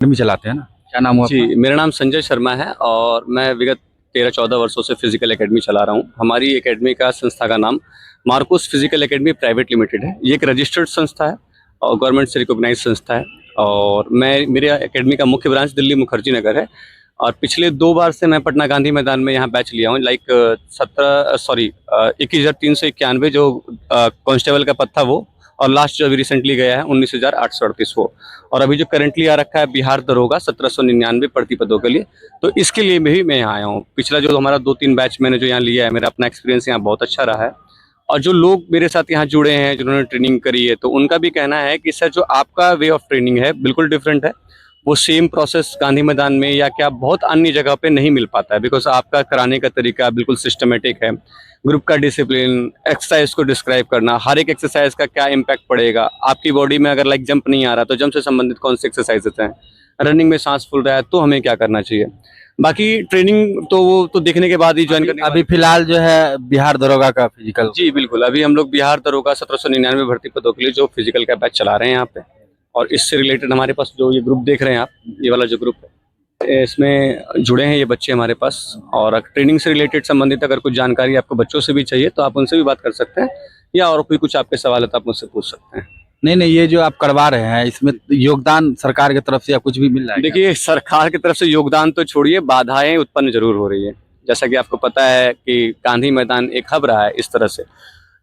भी चलाते हैं ना, क्या नाम हुआ जी, मेरा नाम संजय शर्मा है और मैं विगत 13-14 वर्षों से फिजिकल एकेडमी चला रहा हूँ। हमारी एकेडमी का संस्था का नाम Marcos physical academy private limited है। ये एक रजिस्टर्ड संस्था है और गवर्नमेंट से रिकॉग्नाइज संस्था है और मेरे एकेडमी का मुख्य ब्रांच दिल्ली मुखर्जी नगर है और पिछले 2 बार से मैं पटना गांधी मैदान में यहाँ बैच लिया हूँ। 21,391 जो कांस्टेबल का पद था वो, और लास्ट जो अभी रिसेंटली गया है 19,838 वो, और अभी जो करंटली आ रखा है बिहार दरोगा 1799 भर्ती पदों के लिए। तो इसके लिए भी मैं यहाँ आया हूँ। पिछला जो हमारा 2-3 बैच मैंने जो यहाँ लिया है, मेरा अपना एक्सपीरियंस यहाँ बहुत अच्छा रहा है और जो लोग मेरे साथ यहाँ जुड़े हैं जिन्होंने ट्रेनिंग करी है, तो उनका भी कहना है कि सर जो आपका वे ऑफ ट्रेनिंग है बिल्कुल डिफरेंट है। वो सेम प्रोसेस गांधी मैदान में या क्या बहुत अन्य जगह पे नहीं मिल पाता है, बिकॉज आपका कराने का तरीका बिल्कुल सिस्टमेटिक है। ग्रुप का डिसिप्लिन, एक्सरसाइज को डिस्क्राइब करना, हर एक एक्सरसाइज का क्या इम्पैक्ट पड़ेगा आपकी बॉडी में। अगर लाइक जंप नहीं आ रहा तो जंप से संबंधित कौन से एक्सरसाइजेस हैं, रनिंग में सांस फूल रहा है तो हमें क्या करना चाहिए। बाकी ट्रेनिंग तो वो तो देखने के बाद ही ज्वाइन करने। अभी फिलहाल जो है बिहार दरोगा का फिजिकल। जी बिल्कुल, अभी हम लोग बिहार दरोगा 1799 भर्ती पदों के लिए जो फिजिकल का बैच चला रहे हैं यहाँ पे, और इससे रिलेटेड हमारे पास जो ये ग्रुप देख रहे हैं आप, ये वाला जो ग्रुप है, इसमें जुड़े हैं ये बच्चे हमारे पास। और ट्रेनिंग से रिलेटेड संबंधित अगर कुछ जानकारी आपको बच्चों से भी चाहिए तो आप उनसे भी बात कर सकते हैं, या और कोई कुछ आपके सवाल है तो आप मुझसे पूछ सकते हैं। नहीं, ये जो आप करवा रहे हैं इसमें योगदान सरकार की तरफ से या कुछ भी मिल रहा है? देखिए, सरकार की तरफ से योगदान तो छोड़िए, बाधाएं उत्पन्न जरूर हो रही है। जैसा कि आपको पता है कि गांधी मैदान एक हब रहा है इस तरह से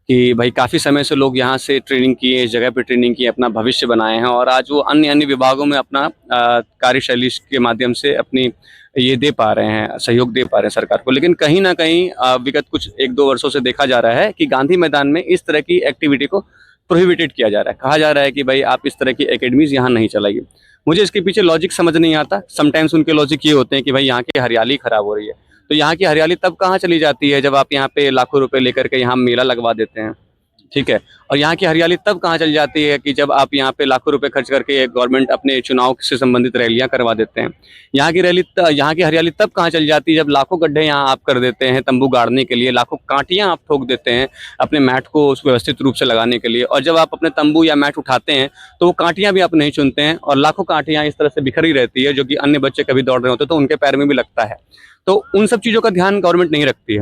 कि भाई काफ़ी समय से लोग यहाँ से ट्रेनिंग किए, इस जगह पे ट्रेनिंग किए, अपना भविष्य बनाए हैं और आज वो अन्य अन्य विभागों में अपना कार्यशैली के माध्यम से अपनी ये दे पा रहे हैं, सहयोग दे पा रहे हैं सरकार को। लेकिन कहीं ना कहीं विगत कुछ 1-2 वर्षों से देखा जा रहा है कि गांधी मैदान में इस तरह की एक्टिविटी को प्रोहिबिटेड किया जा रहा है। कहा जा रहा है कि भाई आप इस तरह की एकेडमीज यहाँ नहीं चलाइए। मुझे इसके पीछे लॉजिक समझ नहीं आता। समटाइम्स उनके लॉजिक ये होते हैं कि भाई यहाँ की हरियाली खराब हो रही है, तो यहाँ की हरियाली तब कहाँ चली जाती है जब आप यहाँ पे लाखों रुपए लेकर के यहाँ मेला लगवा देते हैं, ठीक है। और यहाँ की हरियाली तब कहाँ चल जाती है कि जब आप यहाँ पे लाखों रुपए खर्च करके गवर्नमेंट अपने चुनाव से संबंधित रैलियां करवा देते हैं। यहाँ की हरियाली तब कहाँ चल जाती है जब लाखों गड्ढे यहाँ आप कर देते हैं तंबू गाड़ने के लिए, लाखों कांटियां आप ठोक देते हैं अपने मैट को व्यवस्थित रूप से लगाने के लिए, और जब आप अपने तंबू या मैट उठाते हैं तो वो कांटियां भी आप नहीं चुनते हैं और लाखों कांटियां इस तरह से बिखरी रहती है जो कि अन्य बच्चे कभी दौड़ रहे होते हैं तो उनके पैर में भी लगता है। तो उन सब चीज़ों का ध्यान गवर्नमेंट नहीं रखती है।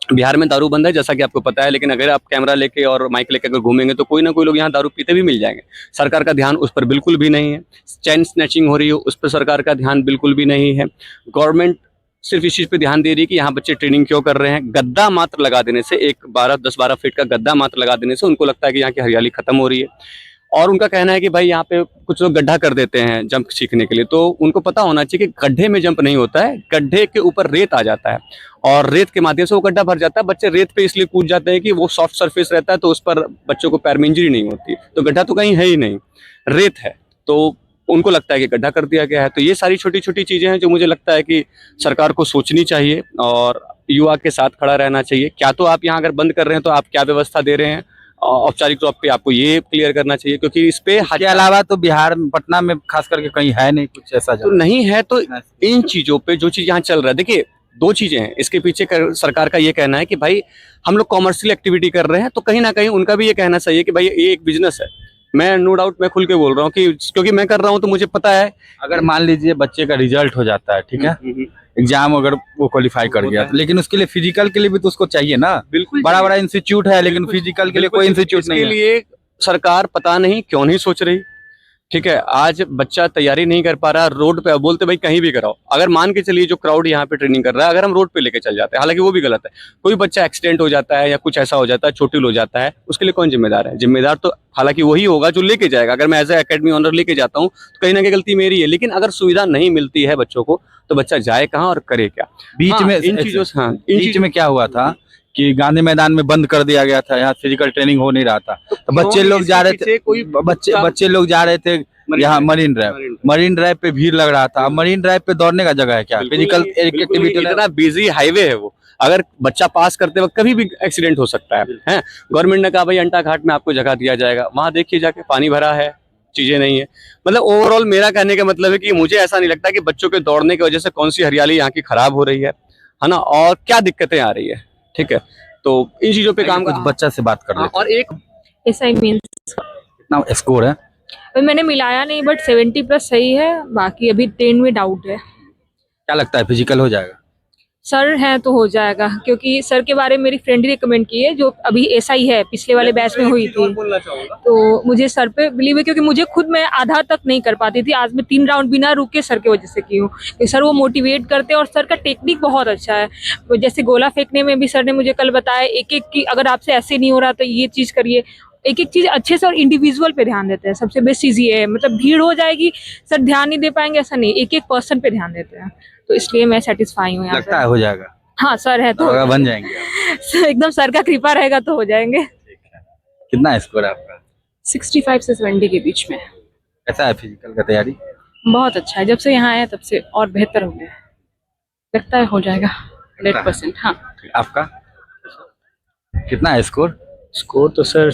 बिहार में दारू बंद है जैसा कि आपको पता है, लेकिन अगर आप कैमरा लेके और माइक लेके अगर घूमेंगे तो कोई ना कोई लोग यहाँ दारू पीते भी मिल जाएंगे। सरकार का ध्यान उस पर बिल्कुल भी नहीं है। चेन स्नैचिंग हो रही है, उस पर सरकार का ध्यान बिल्कुल भी नहीं है। गवर्नमेंट सिर्फ इस चीज़ पे ध्यान दे रही है कि यहाँ बच्चे ट्रेनिंग क्यों कर रहे हैं। गद्दा मात्र लगा देने से, एक 10-12 फीट का गद्दा मात्र लगा देने से उनको लगता है कि यहाँ की हरियाली खत्म हो रही है। और उनका कहना है कि भाई यहाँ पे कुछ लोग गड्ढा कर देते हैं जंप सीखने के लिए, तो उनको पता होना चाहिए कि गड्ढे में जंप नहीं होता है, गड्ढे के ऊपर रेत आ जाता है और रेत के माध्यम से वो गड्ढा भर जाता है। बच्चे रेत पे इसलिए कूद जाते हैं कि वो सॉफ्ट सरफेस रहता है तो उस पर बच्चों को पैर में इंजरी नहीं होती, तो गड्ढा तो कहीं है ही नहीं, रेत है, तो उनको लगता है कि गड्ढा कर दिया गया है। तो ये सारी छोटी छोटी चीजें हैं जो मुझे लगता है कि सरकार को सोचनी चाहिए और युवा के साथ खड़ा रहना चाहिए। क्या तो आप यहाँ अगर बंद कर रहे हैं तो आप क्या व्यवस्था दे रहे हैं, औपचारिक तौर पे आपको ये क्लियर करना चाहिए, क्योंकि इस पे के अलावा तो बिहार में पटना में खास करके कहीं है नहीं कुछ ऐसा तो नहीं है। तो इन चीजों पे जो चीज यहाँ चल रहा है, देखिए 2 चीजें हैं इसके पीछे। सरकार का ये कहना है कि भाई हम लोग कॉमर्शियल एक्टिविटी कर रहे हैं, तो कहीं ना कहीं उनका भी ये कहना सही है कि भाई ये एक बिजनेस है। मैं नो डाउट मैं खुल के बोल रहा हूँ कि क्योंकि मैं कर रहा हूँ तो मुझे पता है। अगर मान लीजिए बच्चे का रिजल्ट हो जाता है, ठीक है, एग्जाम अगर वो क्वालिफाई कर गया तो, लेकिन उसके लिए फिजिकल के लिए भी तो उसको चाहिए ना। बिल्कुल बड़ा बड़ा इंस्टीट्यूट है लेकिन फिजिकल के लिए कोई इंस्टीट्यूट नहीं है। इसके लिए सरकार पता नहीं क्यों नहीं सोच रही, ठीक है। आज बच्चा तैयारी नहीं कर पा रहा, रोड पे बोलते भाई कहीं भी कराओ। अगर मान के चलिए जो क्राउड यहाँ पे ट्रेनिंग कर रहा है, अगर हम रोड पे लेके चल जाते हैं, हालांकि वो भी गलत है, कोई बच्चा एक्सीडेंट हो जाता है या कुछ ऐसा हो जाता है, चोटिल हो जाता है, उसके लिए कौन जिम्मेदार है? जिम्मेदार तो हालांकि वही होगा जो लेके जाएगा। अगर मैं एज ए एकेडमी ओनर लेके जाता हूँ तो कहीं ना कहीं गलती मेरी है, लेकिन अगर सुविधा नहीं मिलती है बच्चों को तो बच्चा जाए कहाँ और करे क्या? बीच में इन चीजों से बीच में क्या हुआ था कि गांधी मैदान में बंद कर दिया गया था, यहाँ फिजिकल ट्रेनिंग हो नहीं रहा था, तो बच्चे लोग जा रहे थे, बच्चे लोग जा रहे थे यहाँ मरीन ड्राइव पे भीड़ लग रहा था। मरीन ड्राइव पे दौड़ने का जगह है क्या? फिजिकल एक्टिविटी, इतना बिजी हाईवे है वो, अगर बच्चा पास करते वक्त कभी भी एक्सीडेंट हो सकता है। गवर्नमेंट ने कहा भाई अंटा घाट में आपको जगह दिया जाएगा, वहां देखिए जाके पानी भरा है, चीजें नहीं है। मतलब ओवरऑल मेरा कहने का मतलब है कि मुझे ऐसा नहीं लगता कि बच्चों के दौड़ने की वजह से कौन सी हरियाली यहाँ की खराब हो रही है ना, और क्या दिक्कतें आ रही है, ठीक है। तो इन चीजों पे काम कुछ बच्चा से बात कर रहे और एक SI means कितना स्कोर है? अभी मैंने मिलाया नहीं, बट 70+ सही है, बाकी अभी 10 में डाउट है। क्या लगता है फिजिकल हो जाएगा? सर है तो हो जाएगा, क्योंकि सर के बारे में मेरी फ्रेंड ही रिकमेंड की है, जो अभी एसआई है, पिछले वाले बैच में हुई थी। तो मुझे सर पे बिलीव है, क्योंकि मुझे खुद मैं आधा तक नहीं कर पाती थी, आज मैं 3 राउंड बिना रुके सर की वजह से की हूँ। कि सर वो मोटिवेट करते हैं और सर का टेक्निक बहुत अच्छा है। तो जैसे गोला फेंकने में भी सर ने मुझे कल बताया, एक एक की अगर आपसे ऐसे नहीं हो रहा तो ये चीज़ करिए, एक एक चीज़ अच्छे से और इंडिविजुअल पे ध्यान देते हैं। सबसे बेस्ट चीज़ ये है, मतलब भीड़ हो जाएगी सर ध्यान नहीं दे पाएंगे, ऐसा नहीं, एक एक पर्सन पे ध्यान देते हैं। तो इसलिए मैं सेटिस्फाई हूँ यहाँ लगता पे। है हो जाएगा? हाँ सर है तो दरोगा बन जाएंगे आप? एकदम सर का कृपा रहेगा तो हो जाएंगे। कितना स्कोर है आपका? 65 से 70 के बीच में। कैसा है फिजिकल का तैयारी? बहुत अच्छा है, जब से यहाँ आया तब से और बेहतर हो गया है। लगता है हो जाएगा 100%। हाँ आपका कितना है स्कोर? स्कोर तो सर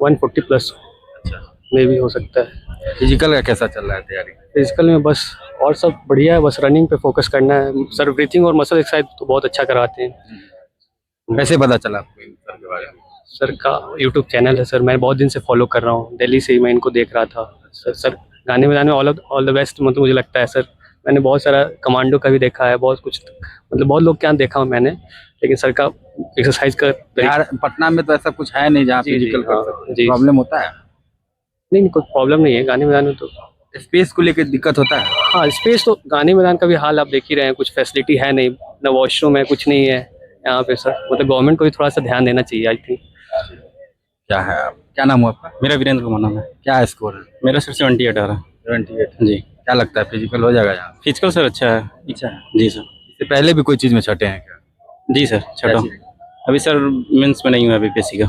140 प्लस में भी हो सकता है। फिजिकल का कैसा चल रहा है तैयारी? फिजिकल में बस और सब बढ़िया है, बस रनिंग पे फोकस करना है। सर ब्रीथिंग और मसल एक्सरसाइज तो बहुत अच्छा करवाते हैं। कैसे पता चला आपको इन सर के बारे में? सर का यूट्यूब चैनल है सर, मैं बहुत दिन से फॉलो कर रहा हूँ, दिल्ली से ही मैं इनको देख रहा था। सर गाने में ऑल द बेस्ट मतलब मुझे लगता है सर। मैंने बहुत सारा कमांडो का भी देखा है, बहुत कुछ मतलब बहुत लोग क्या देखा हूँ मैंने, लेकिन सर का एक्सरसाइज का बिहार पटना में तो ऐसा कुछ है नहीं जहाँ जी, जी, फिजिकल कर हाँ, सकते जी। हैं। प्रॉब्लम होता है? नहीं कोई प्रॉब्लम नहीं है गाने में तो। स्पेस को लेकर दिक्कत होता है? हाँ स्पेस तो गांधी मैदान का भी हाल आप देख ही रहे हैं, कुछ फैसिलिटी है नहीं, ना वॉशरूम है, कुछ नहीं है यहाँ पे सर। मतलब गवर्नमेंट को भी थोड़ा सा ध्यान देना चाहिए आई थिंक। क्या है आप, क्या नाम हुआ आपका? मेरा वीरेंद्र कुमार नाम है। क्या स्कोर है? मेरा सर 78 आ रहा है। 78 जी। क्या लगता है फिजिकल हो जाएगा यहाँ? फिजिकल सर अच्छा है। अच्छा है। जी सर। इससे पहले भी कोई चीज में छटे हैं क्या? जी सर छठा। कैसी? अभी सर मेंस में नहीं हुआ, अभी पीएससी का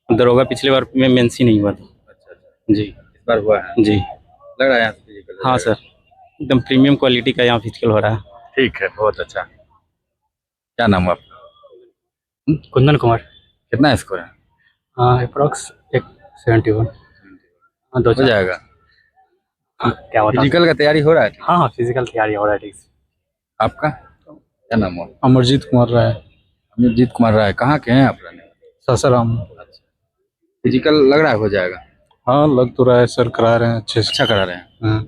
दरोगा पिछले बार में मेंस ही नहीं हुआ था। अच्छा, जी इस बार हुआ है? जी। लग रहा है यहाँ से फिजिकल हो हाँ जाएगा। सर एकदम प्रीमियम क्वालिटी का यहाँ फिजिकल हो रहा है। ठीक है, बहुत अच्छा। क्या नाम है आपका? कुंदन कुमार। कितना स्कोर है? हाँ अप्रॉक्स 71। हाँ दो हो जाएगा। क्या बता। फिजिकल का तैयारी हो रहा है? हाँ फिजिकल तैयारी हो रहा है ठीक से। आपका क्या नाम हुआ? अमरजीत कुमार राय। अमरजीत कुमार राय। कहाँ के हैं आप रहने? सासाराम। फिजिकल लग रहा है हो जाएगा? हाँ लग तो रहा है सर, करा रहे हैं अच्छे से। अच्छा करा रहे हैं। हाँ।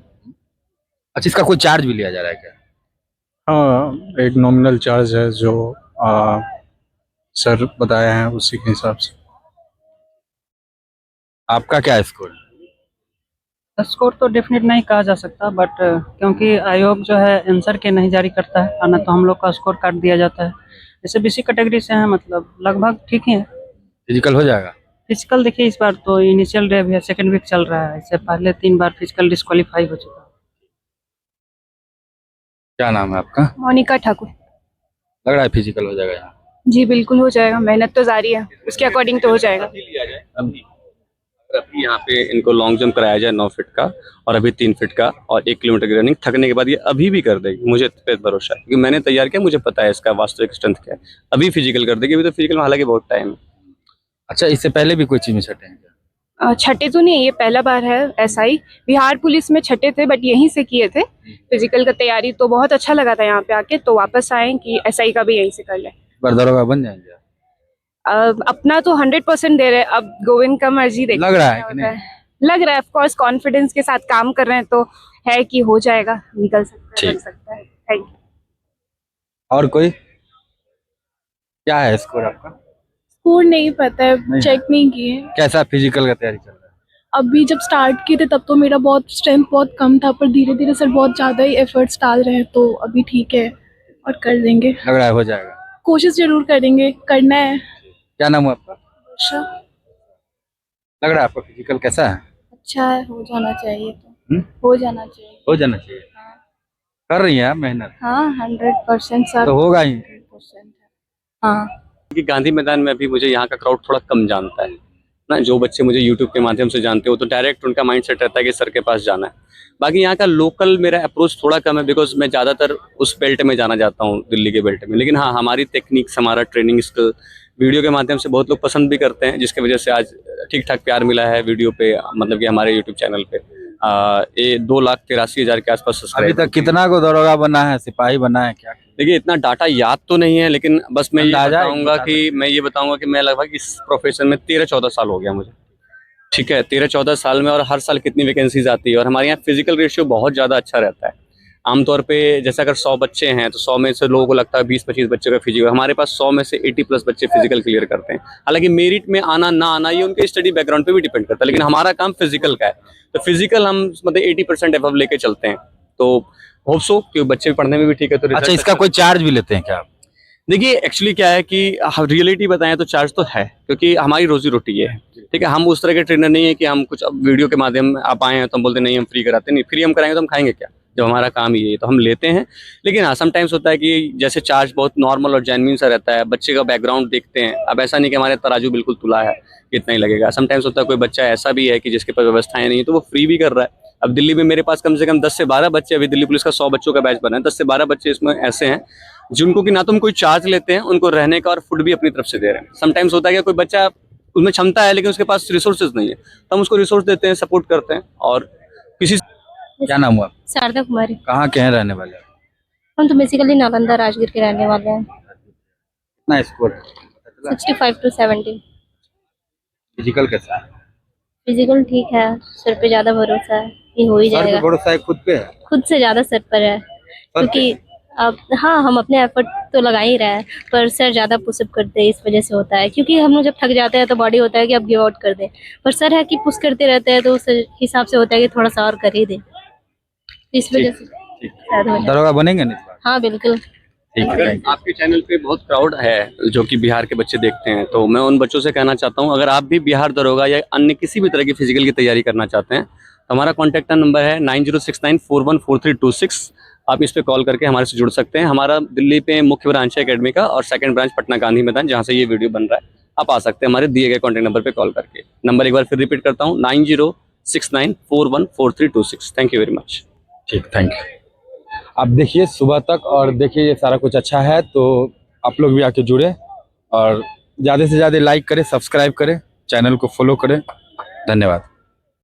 अच्छा, इसका कोई चार्ज भी लिया जा रहा है क्या? हाँ एक नॉमिनल चार्ज है जो सर बताए हैं उसी के हिसाब से। आपका क्या स्कोर है? स्कोर तो डेफिनेट नहीं कहा जा सकता, बट क्योंकि आयोग जो है आंसर के नहीं जारी करता है, आना तो हम लोग का स्कोर काट दिया जाता है। जैसे बीसी कैटेगरी से हैं, मतलब लगभग ठीक ही है। फिजिकल हो जाएगा? फिजिकल देखिए इस बार तो इनिशियल डे भी है, सेकेंड वीक चल रहा है, इससे पहले 3 बार फिजिकल डिस्क्वालीफाई हो चुका है। क्या नाम है आपका? मोनिका ठाकुर। लग रहा है फिजिकल हो जाएगा यहाँ? जी बिल्कुल हो जाएगा, मेहनत तो जारी है, उसके अकॉर्डिंग तो हो जाएगा। अभी यहाँ पे इनको लॉन्ग जंप कराया जाए 9 फीट का, और अभी 3 फीट का, और 1 किलोमीटर की रनिंग, थकने के बाद ये अभी भी कर देगी, मुझे इस पे भरोसा है, क्योंकि मैंने तैयार किया, मुझे पता है इसका वास्तविक स्ट्रेंथ क्या है। अभी फिजिकल कर देगी, अभी तो फिजिकल में हालांकि बहुत टाइम है। अच्छा, इससे पहले भी कोई चीज में छटे हैं क्या? छठे तो नहीं, ये पहला बार है एसआई। बिहार पुलिस में छठे थे, बट यहीं से किए थे फिजिकल का तैयारी, तो बहुत अच्छा लगा था यहाँ पे आके, तो वापस आए कि एसआई का भी यहीं से कर ले। इस बार दरोगा बन जाएंगे? अपना तो 100% दे रहे, अब गोविंद का मर्जी देखते लग रहा है क्या कि होता है। लग रहा है, ऑफ कोर्स कॉन्फिडेंस के साथ काम कर रहे हैं, तो है कि हो जाएगा, निकल सकता है, ठीक। बन सकता है। Thank you. और कोई? क्या है स्कोर आपका? स्कोर नहीं पता है, नहीं चेक नहीं किए। कैसा फिजिकल का तैयारी चल रहा है? अभी जब स्टार्ट किए थे तब तो मेरा बहुत स्ट्रेंथ बहुत कम था, पर धीरे धीरे सर बहुत ज़्यादा ही एफर्ट्स डाल रहे हैं, तो अभी ठीक है और कर देंगे। लग रहा है हो जाएगा? कोशिश जरूर करेंगे, करना है। क्या नाम है आपका? अच्छा लग रहा है आपका फिजिकल कैसा है? अच्छा है, हो जाना चाहिए, तो हो जाना चाहिए। हो जाना चाहिए। कर रही हैं आप मेहनत? हाँ 100% सर। तो होगा ही। 100% है। हाँ कि गांधी मैदान में अभी मुझे यहाँ का क्राउड थोड़ा कम जानता है ना। जो बच्चे मुझे यूट्यूब के माध्यम से जानते हो तो डायरेक्ट उनका माइंडसेट रहता है कि सर के पास जाना है। बाकी यहाँ का लोकल मेरा अप्रोच थोड़ा कम है, बिकॉज मैं ज़्यादातर उस बेल्ट में जाना चाहता हूँ, दिल्ली के बेल्ट में। लेकिन हाँ, हमारी टेक्निक्स, हमारा ट्रेनिंग स्किल वीडियो के माध्यम से बहुत लोग पसंद भी करते हैं, जिसकी वजह से आज ठीक ठाक प्यार मिला है वीडियो पे, मतलब कि हमारे यूट्यूब चैनल पे। ये 2,83,000 के आसपास अभी सब्सक्राइब। तक कितना को दरोगा बना है, सिपाही बना है, क्या? देखिए इतना डाटा याद तो नहीं है, लेकिन बस मैं ये अंदाजा बताऊंगा कि मैं लगभग इस प्रोफेशन में 13-14 साल हो गया मुझे। ठीक है, 13-14 साल में, और हर साल कितनी वैकेंसीज आती है। और हमारे यहाँ फिजिकल रेशियो बहुत ज़्यादा अच्छा रहता है। आमतौर पे जैसे अगर 100 बच्चे हैं तो 100 में से लोगों को लगता है 20-25 बच्चे का फिजिकल, हमारे पास 100 में से 80+ बच्चे फिजिकल क्लियर करते हैं। हालांकि मेरिट में आना ना आना ये उनके स्टडी बैकग्राउंड पे भी डिपेंड करता है, लेकिन हमारा काम फिजिकल का है, तो फिजिकल हम मतलब 80% एबव लेके चलते हैं। तो होप सो कि बच्चे पढ़ने में भी ठीक है। तो अच्छा, इसका कोई चार्ज भी लेते हैं क्या आप? देखिए, एक्चुअली क्या है कि रियलिटी बताएं तो चार्ज तो है, क्योंकि हमारी रोजी रोटी ये है। ठीक है, हम उस तरह के ट्रेनर नहीं है कि हम कुछ अब वीडियो के माध्यम आप आए हैं तो हम बोलते नहीं हम फ्री कराते, नहीं, फ्री हम कराएंगे तो हम खाएंगे क्या, जब हमारा काम ये है तो हम लेते हैं। लेकिन हाँ, समटाइम्स होता है कि जैसे चार्ज बहुत नॉर्मल और जेन्युइन सा रहता है, बच्चे का बैकग्राउंड देखते हैं। अब ऐसा नहीं कि हमारे तराजू बिल्कुल तुला है कितना ही लगेगा। समटाइम्स होता है कोई बच्चा ऐसा भी है कि जिसके पास व्यवस्थाएं नहीं है तो वो फ्री भी कर रहा है। अब दिल्ली में मेरे पास कम से कम 10 से 12 बच्चे, अभी दिल्ली पुलिस का 100 बच्चों का बैच बना है, 10 से 12 बच्चे इसमें ऐसे हैं जिनको कि ना तो हम कोई चार्ज लेते हैं, उनको रहने का और फूड भी अपनी तरफ से दे रहे हैं। समटाइम्स होता है कि कोई बच्चा उसमें क्षमता है लेकिन उसके पास रिसोर्सेज नहीं है, तो हम उसको रिसोर्स देते हैं, सपोर्ट करते हैं। और किसी क्या नाम हुआ? शारदा कुमारी। कहाँ के हैं रहने वाले? हम तो बेसिकली नालंदा राजगीर के रहने वाले हैं। कितना स्कोर? 65 to 70। फिजिकल कैसा है? फिजिकल ठीक है, सर पे ज्यादा भरोसा है, ये हो ही सर पे जाएगा। भरोसा है, खुद पे है? खुद से ज्यादा सर पर है, क्योंकि अब हाँ हम अपने एफर्ट तो लगा ही रहे हैं, पर सर ज्यादा पुशअप करते हैं, इस वजह से होता है। क्योंकि हम लोग जब थक जाते हैं तो बॉडी होता है कि अब गिव आउट कर दें, पर सर है कि पुश करते रहते हैं, तो उस हिसाब से होता है कि थोड़ा सा और कर ही दें, इस वजह से शायद हो जाए। दरोगा बनेंगे ना इस बार? हाँ बिल्कुल। ठीक है, अगर thank you। आपके चैनल पे बहुत क्राउड है जो कि बिहार के बच्चे देखते हैं, तो मैं उन बच्चों से कहना चाहता हूं, अगर आप भी बिहार दरोगा या अन्य किसी भी तरह की फिजिकल की तैयारी करना चाहते हैं तो हमारा कॉन्टैक्ट नंबर है 9069414326। आप इस पे कॉल करके हमारे से जुड़ सकते हैं। हमारा दिल्ली पे मुख्य ब्रांच है एकेडमी का, और सेकंड ब्रांच पटना गांधी मैदान, जहाँ से ये वीडियो बन रहा है। आप आ सकते हैं हमारे दिए गए कॉन्टैक्ट नंबर पे कॉल करके। नंबर एक बार फिर रिपीट करता हूँ, 9069414326। Thank you very much. ठीक, थैंक यू। आप देखिए सुबह तक और देखिए ये सारा कुछ अच्छा है, तो आप लोग भी आके जुड़े और ज़्यादा से ज़्यादा लाइक करें, सब्सक्राइब करें, चैनल को फॉलो करें। धन्यवाद।